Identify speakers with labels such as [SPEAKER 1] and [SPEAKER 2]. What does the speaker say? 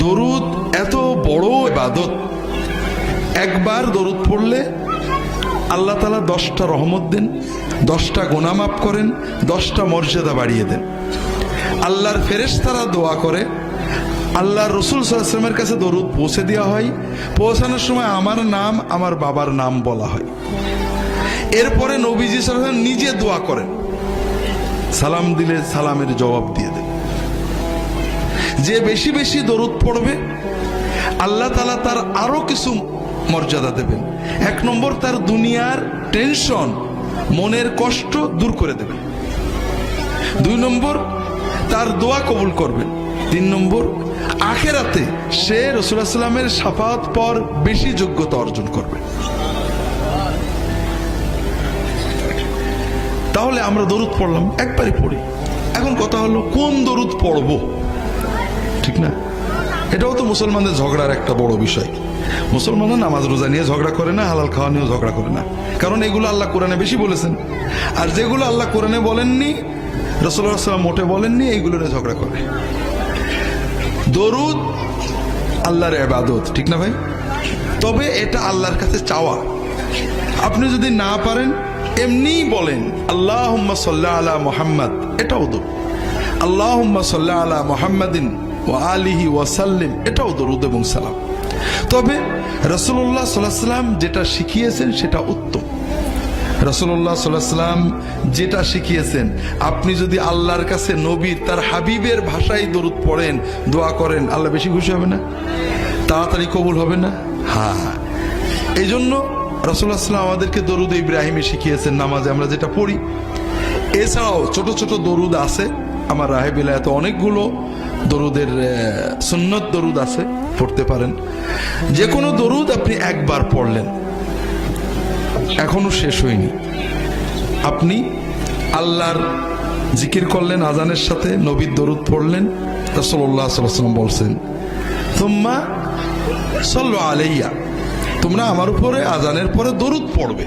[SPEAKER 1] দরুদ এত বড় ইবাদত, একবার দরুদ পড়লে আল্লাহ তাআলা 10টা রহমত দেন, 10টা গুনাহ মাফ করেন, 10টা মর্যাদা বাড়িয়ে দেন। আল্লাহর ফেরেশতারা দোয়া করে, আল্লাহর রাসূল সাল্লাল্লাহু আলাইহি ওয়াসাল্লামের কাছে দরুদ পৌঁছে দেওয়া হয়। পৌঁছানোর সময় আমার নাম, আমার বাবার নাম বলা হয়। এরপরে নবীজি সাল্লাল্লাহু আলাইহি ওয়াসাল্লাম নিজে দোয়া করেন, সালাম দিলে সালামের জবাব দিয়ে দেন। যে বেশি বেশি দরুদ পড়বে আল্লাহ তাআলা তার আরো কিছু মর্যাদা দেবেন। 1 নম্বর, তার দুনিয়ার টেনশন, মনের কষ্ট দূর করে দেবেন। 2 নম্বর, তার দোয়া কবুল করবেন। 3 নম্বর, আখিরাতে সে রাসূলুল্লাহ সাল্লাল্লাহু আলাইহি ওয়াসাল্লামের শাফাআত পর বেশি যোগ্যতা অর্জন করবে। তাহলে আমরা দরুদ পড়লাম, একবারই পড়ি। এখন কথা হলো কোন দরুদ পড়বো, ঠিক না? এটাও তো মুসলমানদের ঝগড়ার একটা বড় বিষয়। মুসলমানরা নামাজ রোজা নিয়ে ঝগড়া করে না, হালাল খাওয়া নিয়েও ঝগড়া করে না, কারণ এগুলো আল্লাহ কোরআনে বেশি বলেছেন। আর যেগুলো আল্লাহ কোরআনে বলেননি, রাসূলুল্লাহ সাল্লাল্লাহু আলাইহি ওয়াসাল্লাম মোটে বলেননি, এইগুলো নিয়ে ঝগড়া করে। দরুদ আল্লাহর ইবাদত, ঠিক না ভাই? তবে এটা আল্লাহর কাছে চাওয়া। আপনি যদি না পারেন এমনিই বলেন আল্লাহুম্মা সাল্লি আলা মুহাম্মাদ, এটাও দরুদ। আল্লাহুম্মা সাল্লি আলা মুহাম্মাদিন ওয়া আলিহি ওয়া সাল্লিম, এটাও দরুদ এবং সালাম। তবে রাসূলুল্লাহ সাল্লাল্লাহু আলাইহি ওয়াসাল্লাম যেটা শিখিয়েছেন সেটা উত্তম। রাসূলুল্লাহ সাল্লাল্লাহু আলাইহি ওয়াসাল্লাম যেটা শিখিয়েছেন, আপনি যদি আল্লাহর কাছে নবীর, তার হাবিবের ভাষায় দরুদ পড়েন, দোয়া করেন, আল্লাহ বেশি খুশি হবে না? তাড়াতাড়ি কবুল হবে না? হ্যাঁ, এই জন্য রাসূলুল্লাহ সাল্লাল্লাহু আলাইহি ওয়াসাল্লাম আমাদেরকে দরুদ ইব্রাহিমী শিখিয়েছেন, নামাজে আমরা যেটা পড়ি। এছাড়াও ছোট ছোট দরুদ আছে, আমার রাহে বিলায়াতে অনেকগুলো দরুদের সুন্নত দরুদ আছে, পড়তে পারেন। যে কোনো দরুদ আপনি একবার পড়লেন, এখনো শেষ হয়নি, আপনি আল্লাহর জিকির করলেন, আজানের সাথে নবীর দরুদ পড়লেন। রাসূলুল্লাহ সাল্লাল্লাহু আলাইহি ওয়াসাল্লাম বলছেন, তুম্মা সাল্লু আলাইয়া, তোমরা আমার উপরে আজানের পরে দরুদ পড়বে।